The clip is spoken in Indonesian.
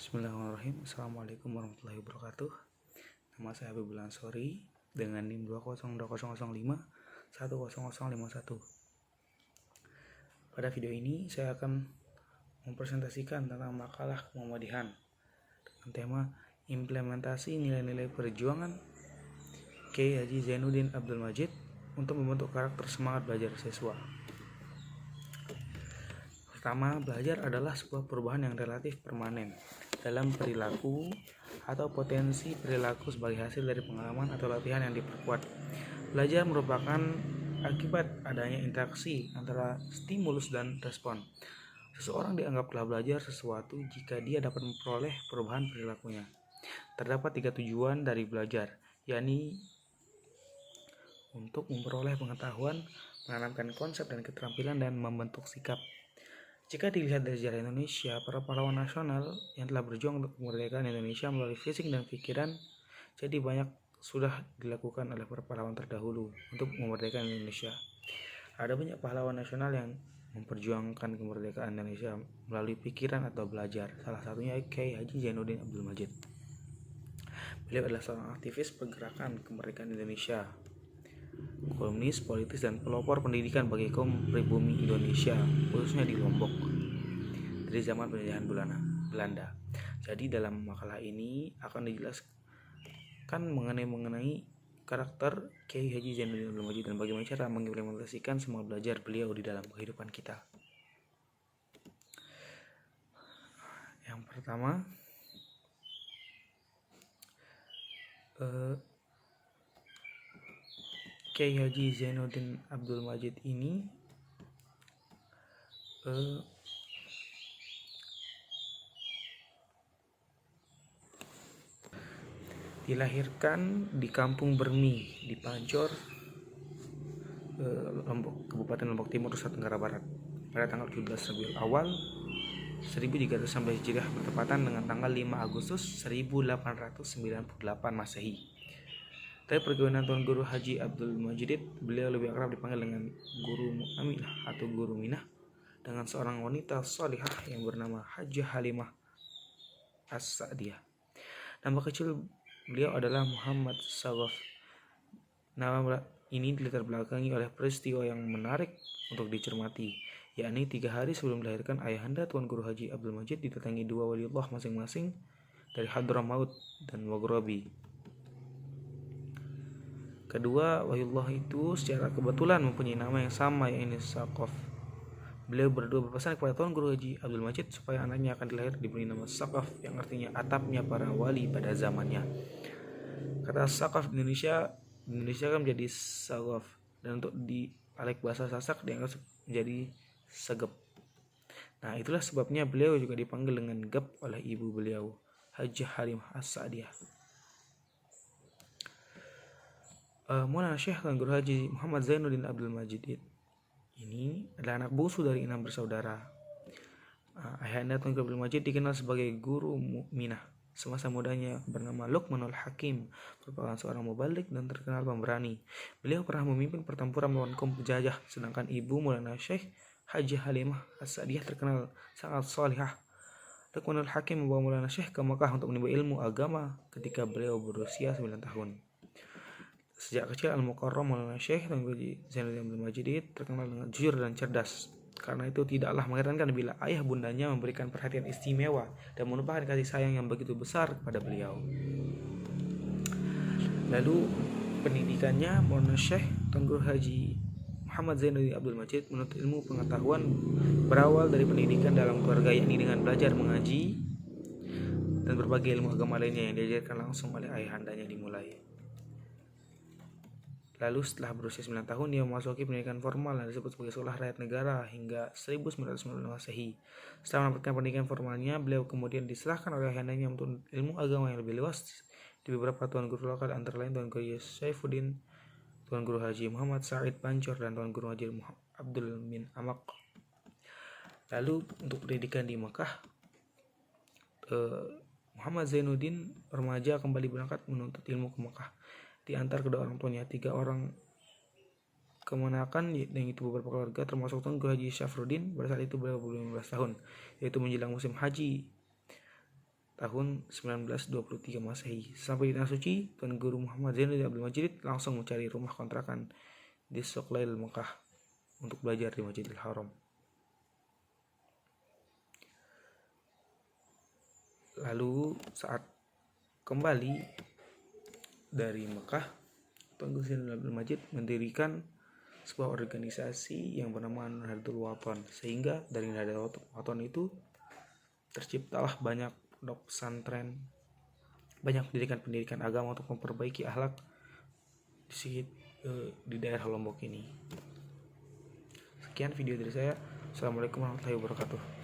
Bismillahirrahmanirrahim. Assalamualaikum warahmatullahi wabarakatuh. Nama saya Habibul Ansori dengan NIM 2020005 10051. Pada video ini saya akan mempresentasikan tentang makalah Muhammadihan dengan tema implementasi nilai-nilai perjuangan Kiai Haji Zainuddin Abdul Majid untuk membentuk karakter semangat belajar siswa. Pertama, belajar adalah sebuah perubahan yang relatif permanen dalam perilaku atau potensi perilaku sebagai hasil dari pengalaman atau latihan yang diperkuat. Belajar merupakan akibat adanya interaksi antara stimulus dan respon. Seseorang dianggap telah belajar sesuatu jika dia dapat memperoleh perubahan perilakunya. Terdapat 3 tujuan dari belajar, yakni untuk memperoleh pengetahuan, menanamkan konsep dan keterampilan, dan membentuk sikap. Jika dilihat dari sejarah Indonesia, para pahlawan nasional yang telah berjuang untuk kemerdekaan Indonesia melalui fisik dan pikiran, jadi banyak sudah dilakukan oleh para pahlawan terdahulu untuk memerdekakan Indonesia. Ada banyak pahlawan nasional yang memperjuangkan kemerdekaan Indonesia melalui pikiran atau belajar. Salah satunya Kiai Haji Zainuddin Abdul Majid. Beliau adalah seorang aktivis pergerakan kemerdekaan Indonesia, kolumnis, politis, dan pelopor pendidikan bagi kaum pribumi Indonesia, khususnya di Lombok, dari zaman penjajahan Belanda. Jadi dalam makalah ini akan dijelaskan mengenai karakter Kiai Haji Zainuddin Abdul Majid dan bagaimana cara mengimplementasikan semua belajar beliau di dalam kehidupan kita. Yang pertama, Kiai Haji Zainuddin Abdul Majid ini dilahirkan di Kampung Bermi di Pancor, Kabupaten Lombok Timur, Nusa Tenggara Barat pada tanggal 17 Rabiul Awal 1319 Hijriah bertepatan dengan tanggal 5 Agustus 1898 Masehi. Dari pergaulan Tuan Guru Haji Abdul Majid, beliau lebih akrab dipanggil dengan Guru Aminah atau Guru Minah, dengan seorang wanita sholihah yang bernama Hajah Halimah As-Sa'diyah. Nama kecil beliau adalah Muhammad Sagof. Nama ini dilatar belakangi oleh peristiwa yang menarik untuk dicermati, yakni 3 hari sebelum dilahirkan ayahanda Tuan Guru Haji Abdul Majid didatangi 2 waliullah masing-masing dari Hadramaut dan Wagrobi. Kedua waliullah itu secara kebetulan mempunyai nama yang sama, yaitu Sagof. Beliau berdua berpesan kepada Tuan Guru Haji Abdul Majid supaya anaknya akan dilahir diberi nama Sagof, yang artinya atapnya para wali pada zamannya. Kata Sagof di Indonesia kan menjadi Sagof, dan untuk dialek bahasa Sasak dianggap menjadi Segep. Nah, itulah sebabnya beliau juga dipanggil dengan Gep oleh ibu beliau, Hajah Halimah As-Sa'diyah. Maulana Syekh Tuan Guru Haji Muhammad Zainuddin Abdul Majid ini adalah anak bungsu dari 6 bersaudara. Ayahanda Tuan Guru Abdul Majid dikenal sebagai Guru Minah. Semasa mudanya bernama Luqmanul Hakim, merupakan seorang mubalik dan terkenal pemberani. Beliau pernah memimpin pertempuran melawan kaum penjajah, sedangkan ibu Maulana Syekh Hajah Halimah As-Sa'diyah terkenal sangat sholihah. Luqmanul Hakim membawa Maulana Syekh ke Mekah untuk menimba ilmu agama ketika beliau berusia 9 tahun. Sejak kecil Al-Mukarram Maulana Syekh Tuan Guru Haji Zainuddin Abdul Majid terkenal dengan jujur dan cerdas. Karena itu tidaklah mengherankan bila ayah bundanya memberikan perhatian istimewa dan menumpahkan kasih sayang yang begitu besar kepada beliau. Lalu pendidikannya, Maulana Syekh Tuan Guru Haji Muhammad Zainuddin Abdul Majid menuntut ilmu pengetahuan berawal dari pendidikan dalam keluarga, yakni dengan belajar mengaji dan berbagai ilmu agama lainnya yang diajarkan langsung oleh ayahandanya dimulai. Lalu setelah berusia 9 tahun dia memasuki pendidikan formal yang disebut sebagai sekolah rakyat negara hingga 1990 Masehi. Setelah mendapatkan pendidikan formalnya, beliau kemudian diserahkan oleh ayahandanya untuk ilmu agama yang lebih luas di beberapa tuan guru lokal, antara lain Tuan Guru Saifuddin, Tuan Guru Haji Muhammad Said Pancor, dan Tuan Guru Haji Abdul Min Amaq. Lalu untuk pendidikan di Mekah, Muhammad Zainuddin remaja kembali berangkat menuntut ilmu ke Mekah. Di antara kedua orang tuanya, 3 orang kemenakan, yang itu beberapa keluarga termasuk Tuan Guru Haji Syafruddin. Pada saat itu beliau belum 15 tahun, yaitu menjelang musim haji tahun 1923 Masehi. Sampai di Tanah Suci, Tuan Guru Muhammad Zainuddin Abdul Majid langsung mencari rumah kontrakan di Soklail, Mekah untuk belajar di Masjidil Haram. Lalu saat kembali dari Mekah, Tuan Guru Zainuddin Abdul Majid mendirikan sebuah organisasi yang bernama Nahdlatul Wathon, sehingga dari Nahdlatul Wathon itu terciptalah banyak pondok pesantren, banyak pendidikan agama untuk memperbaiki akhlak di daerah Lombok ini. Sekian video dari saya. Assalamualaikum warahmatullahi wabarakatuh.